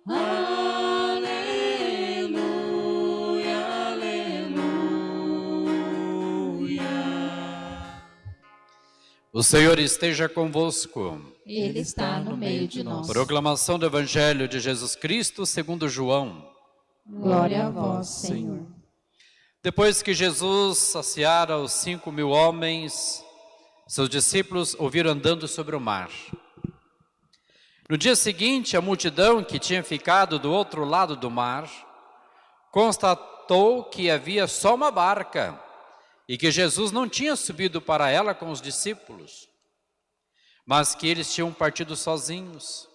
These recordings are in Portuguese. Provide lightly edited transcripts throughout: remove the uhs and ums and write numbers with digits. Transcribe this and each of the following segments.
Aleluia, aleluia. O Senhor esteja convosco. Ele está no meio de nós. Proclamação do Evangelho de Jesus Cristo segundo João. Glória a vós, Senhor. Depois que Jesus saciara os 5.000 homens, seus discípulos ouviram andando sobre o mar. No dia seguinte, a multidão que tinha ficado do outro lado do mar constatou que havia só uma barca e que Jesus não tinha subido para ela com os discípulos, mas que eles tinham partido sozinhos.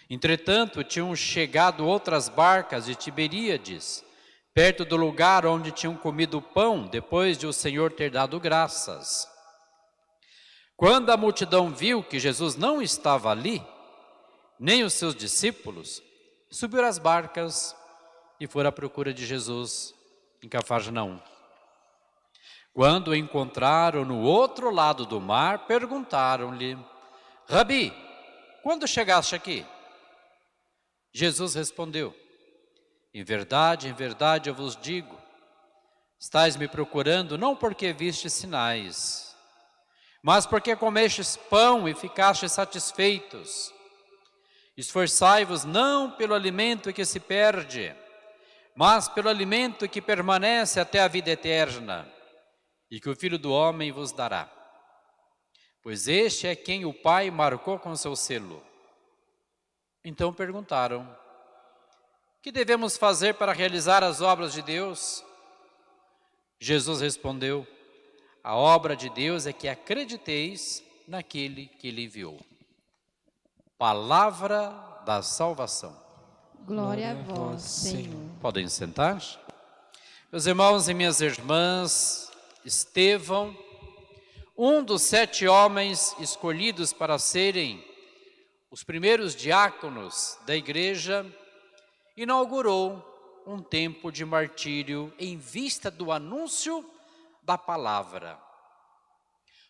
Entretanto, tinham chegado outras barcas de Tiberíades, perto do lugar onde tinham comido o pão, depois de o Senhor ter dado graças. Quando a multidão viu que Jesus não estava ali, nem os seus discípulos, subiram às barcas e foram à procura de Jesus em Cafarnaum. Quando o encontraram no outro lado do mar, perguntaram-lhe: Rabi, quando chegaste aqui? Jesus respondeu: em verdade eu vos digo, estais me procurando não porque vistes sinais, mas porque comestes pão e ficastes satisfeitos. Esforçai-vos não pelo alimento que se perde, mas pelo alimento que permanece até a vida eterna, e que o Filho do Homem vos dará. Pois este é quem o Pai marcou com seu selo. Então perguntaram: que devemos fazer para realizar as obras de Deus? Jesus respondeu: a obra de Deus é que acrediteis naquele que Ele enviou. Palavra da salvação. Glória a vós, Senhor. Podem sentar? Meus irmãos e minhas irmãs, Estevão, um dos 7 homens escolhidos para serem os primeiros diáconos da igreja, inaugurou um tempo de martírio em vista do anúncio da palavra.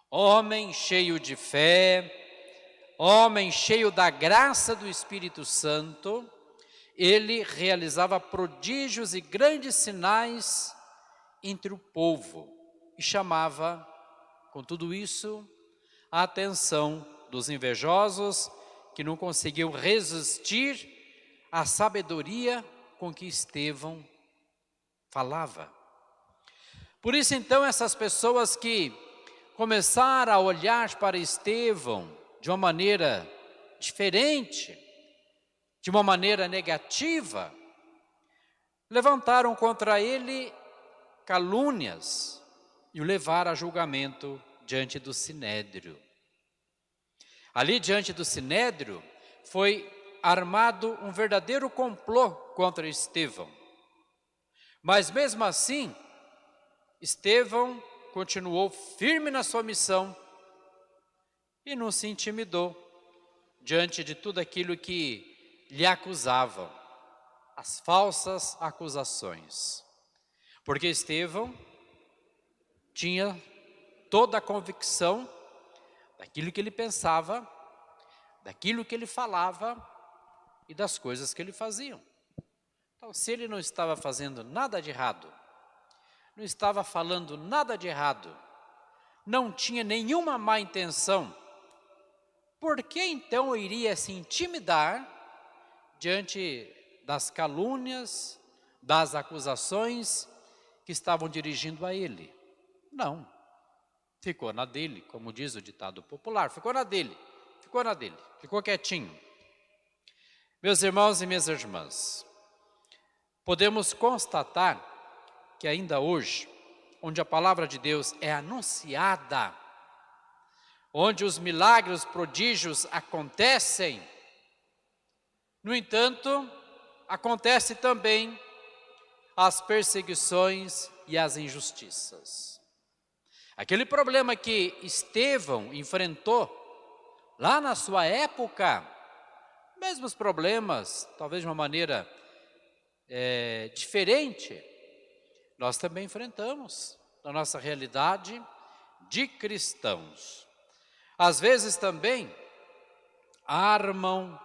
Homem cheio de fé, homem cheio da graça do Espírito Santo, ele realizava prodígios e grandes sinais entre o povo e chamava, com tudo isso, a atenção dos invejosos que não conseguiam resistir à sabedoria com que Estevão falava. Por isso, então, essas pessoas que começaram a olhar para Estevão de uma maneira diferente, de uma maneira negativa, levantaram contra ele calúnias e o levaram a julgamento diante do Sinédrio. Ali diante do Sinédrio foi armado um verdadeiro complô contra Estevão. Mas mesmo assim, Estevão continuou firme na sua missão e não se intimidou diante de tudo aquilo que lhe acusavam, as falsas acusações. Porque Estevão tinha toda a convicção daquilo que ele pensava, daquilo que ele falava e das coisas que ele fazia. Então, se ele não estava fazendo nada de errado, não estava falando nada de errado, não tinha nenhuma má intenção, por que então eu iria se intimidar diante das calúnias, das acusações que estavam dirigindo a ele? Não, ficou na dele, como diz o ditado popular, ficou na dele, ficou quietinho. Meus irmãos e minhas irmãs, podemos constatar que ainda hoje, onde a palavra de Deus é anunciada, onde os milagres, os prodígios acontecem, no entanto, acontece também as perseguições e as injustiças. Aquele problema que Estevão enfrentou lá na sua época, mesmos problemas, talvez de uma maneira diferente, nós também enfrentamos na nossa realidade de cristãos. Às vezes também armam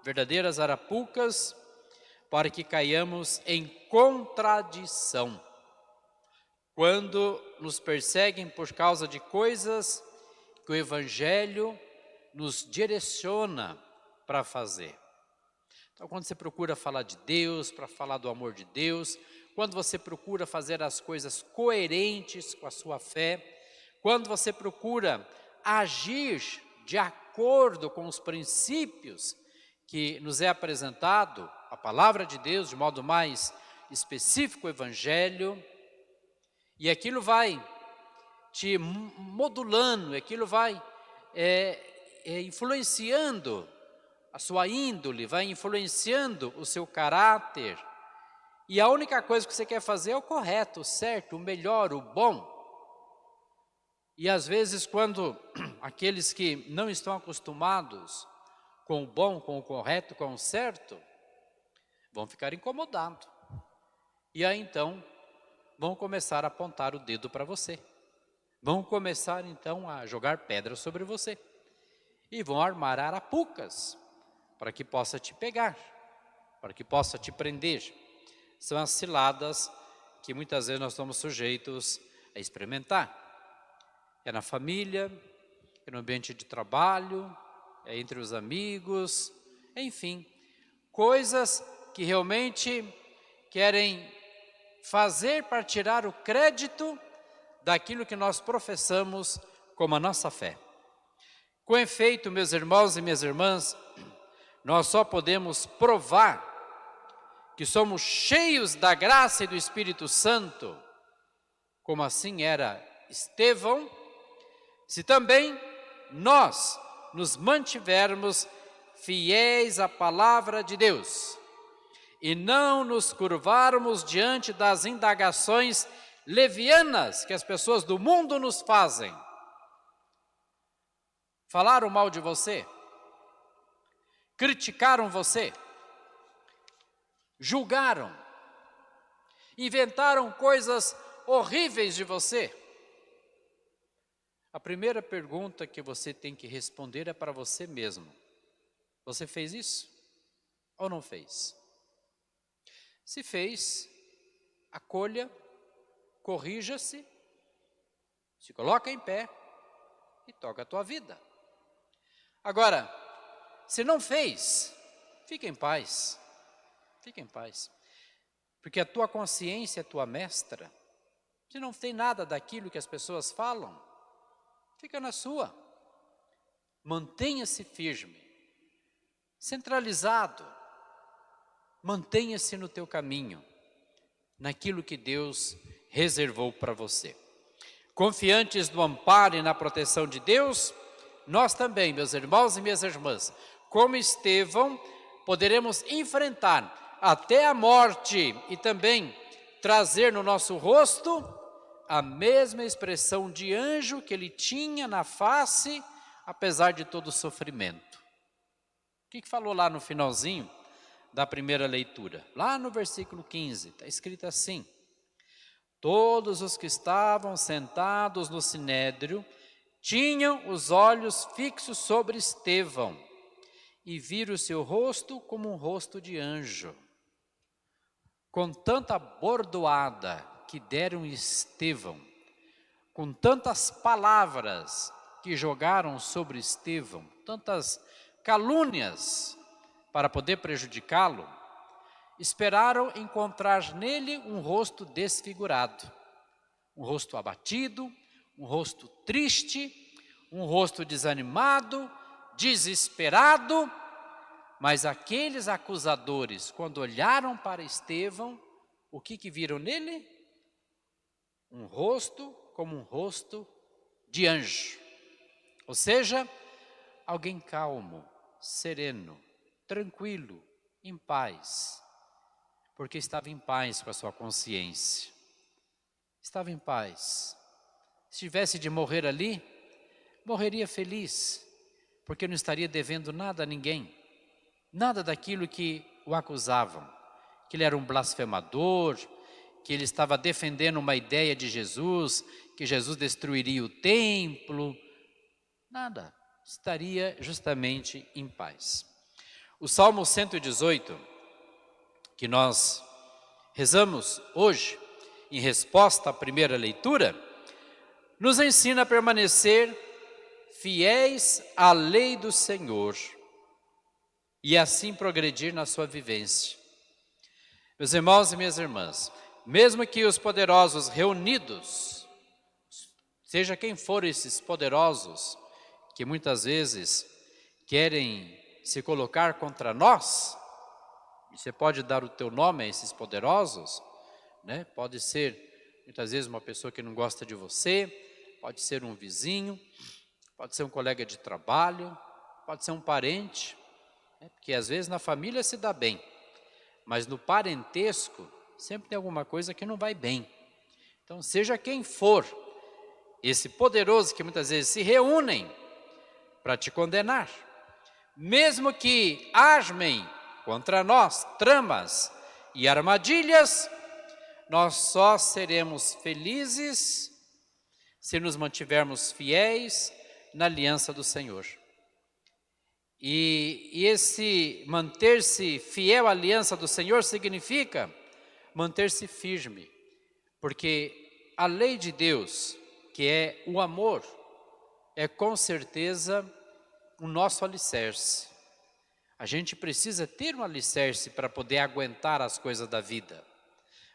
verdadeiras arapucas, para que caiamos em contradição. Quando nos perseguem por causa de coisas que o Evangelho nos direciona para fazer. Então, quando você procura falar de Deus, para falar do amor de Deus, quando você procura fazer as coisas coerentes com a sua fé, quando você procura agir de acordo com os princípios que nos é apresentado, a palavra de Deus, de modo mais específico, o Evangelho, e aquilo vai te modulando, aquilo vai influenciando a sua índole, vai influenciando o seu caráter, e a única coisa que você quer fazer é o correto, o certo, o melhor, o bom. E às vezes quando aqueles que não estão acostumados com o bom, com o correto, com o certo, vão ficar incomodados. E aí então vão começar a apontar o dedo para você. Vão começar então a jogar pedras sobre você. E vão armar arapucas para que possa te pegar, para que possa te prender. São as ciladas que muitas vezes nós estamos sujeitos a experimentar. É na família, é no ambiente de trabalho, é entre os amigos, enfim, coisas que realmente querem fazer para tirar o crédito daquilo que nós professamos como a nossa fé. Com efeito, meus irmãos e minhas irmãs, nós só podemos provar que somos cheios da graça e do Espírito Santo, como assim era Estevão, se também nós nos mantivermos fiéis à palavra de Deus e não nos curvarmos diante das indagações levianas que as pessoas do mundo nos fazem. Falaram mal de você? Criticaram você? Julgaram? Inventaram coisas horríveis de você? A primeira pergunta que você tem que responder é para você mesmo. Você fez isso ou não fez? Se fez, acolha, corrija-se, se coloca em pé e toca a tua vida. Agora, se não fez, fica em paz, fica em paz, porque a tua consciência é tua mestra. Se não tem nada daquilo que as pessoas falam, fica na sua. Mantenha-se firme, centralizado, mantenha-se no teu caminho, naquilo que Deus reservou para você. Confiantes no amparo e na proteção de Deus, nós também, meus irmãos e minhas irmãs, como Estevão, poderemos enfrentar até a morte e também trazer no nosso rosto a mesma expressão de anjo que ele tinha na face, apesar de todo o sofrimento. O que falou lá no finalzinho da primeira leitura? Lá no versículo 15, está escrito assim: todos os que estavam sentados no sinédrio tinham os olhos fixos sobre Estevão e viram o seu rosto como um rosto de anjo. Com tanta bordoada que deram Estevão, com tantas palavras que jogaram sobre Estevão, tantas calúnias para poder prejudicá-lo, esperaram encontrar nele um rosto desfigurado, um rosto abatido, um rosto triste, um rosto desanimado, desesperado. Mas aqueles acusadores, quando olharam para Estevão, o que viram nele? Um rosto como um rosto de anjo. Ou seja, alguém calmo, sereno, tranquilo, em paz. Porque estava em paz com a sua consciência. Estava em paz. Se tivesse de morrer ali, morreria feliz, porque não estaria devendo nada a ninguém. Nada daquilo que o acusavam, que ele era um blasfemador, que ele estava defendendo uma ideia de Jesus, que Jesus destruiria o templo. Nada, estaria justamente em paz. O Salmo 118, que nós rezamos hoje, em resposta à primeira leitura, nos ensina a permanecer fiéis à lei do Senhor e assim progredir na sua vivência. Meus irmãos e minhas irmãs, mesmo que os poderosos reunidos, seja quem for esses poderosos, que muitas vezes querem se colocar contra nós, e você pode dar o teu nome a esses poderosos, né? Pode ser muitas vezes uma pessoa que não gosta de você, pode ser um vizinho, pode ser um colega de trabalho, pode ser um parente, né? Porque às vezes na família se dá bem, mas no parentesco sempre tem alguma coisa que não vai bem. Então seja quem for esse poderoso que muitas vezes se reúnem para te condenar, mesmo que armem contra nós tramas e armadilhas, nós só seremos felizes se nos mantivermos fiéis na aliança do Senhor. E esse manter-se fiel à aliança do Senhor significa manter-se firme, porque a lei de Deus, que é o amor, é com certeza o nosso alicerce. A gente precisa ter um alicerce para poder aguentar as coisas da vida.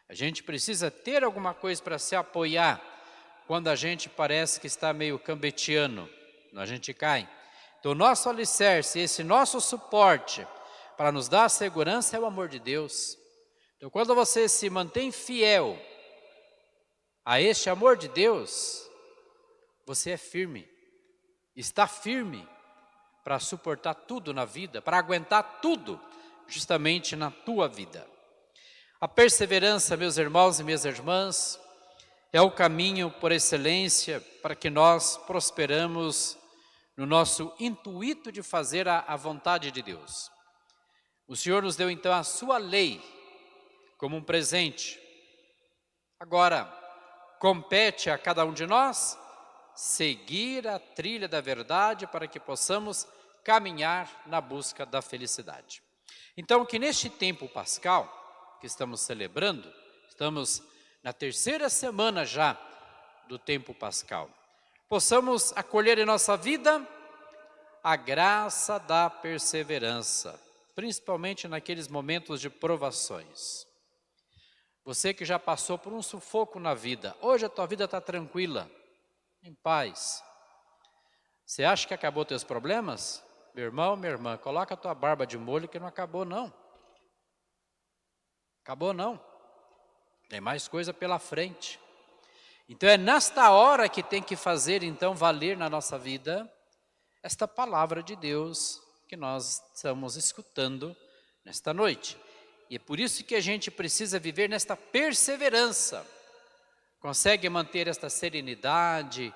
A gente precisa ter alguma coisa para se apoiar quando a gente parece que está meio cambetiano, a gente cai. Então o nosso alicerce, esse nosso suporte para nos dar a segurança é o amor de Deus. Então quando você se mantém fiel a este amor de Deus, você é firme, está firme para suportar tudo na vida, para aguentar tudo justamente na tua vida. A perseverança, meus irmãos e minhas irmãs, é o caminho por excelência para que nós prosperamos no nosso intuito de fazer a vontade de Deus. O Senhor nos deu então a sua lei como um presente. Agora, compete a cada um de nós seguir a trilha da verdade para que possamos caminhar na busca da felicidade. Então, que neste tempo pascal que estamos celebrando, estamos na terceira semana já do tempo pascal, possamos acolher em nossa vida a graça da perseverança, principalmente naqueles momentos de provações. Você que já passou por um sufoco na vida, hoje a tua vida está tranquila, em paz. Você acha que acabou teus problemas? Meu irmão, minha irmã, coloca a tua barba de molho que não acabou não. Acabou não. Tem mais coisa pela frente. Então é nesta hora que tem que fazer então valer na nossa vida esta palavra de Deus que nós estamos escutando nesta noite. E é por isso que a gente precisa viver nesta perseverança. Consegue manter esta serenidade,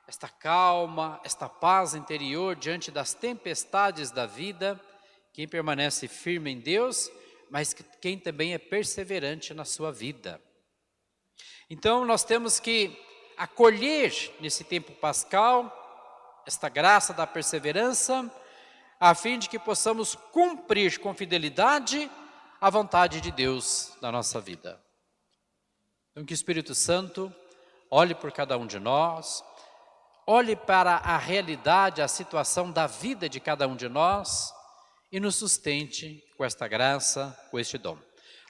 esta calma, esta paz interior diante das tempestades da vida, quem permanece firme em Deus, mas quem também é perseverante na sua vida. Então nós temos que acolher nesse tempo pascal esta graça da perseverança, a fim de que possamos cumprir com fidelidade a vontade de Deus na nossa vida. Então que o Espírito Santo olhe por cada um de nós, olhe para a realidade, a situação da vida de cada um de nós e nos sustente com esta graça, com este dom.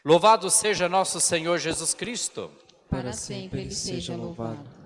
Louvado seja nosso Senhor Jesus Cristo. Para sempre Ele seja louvado.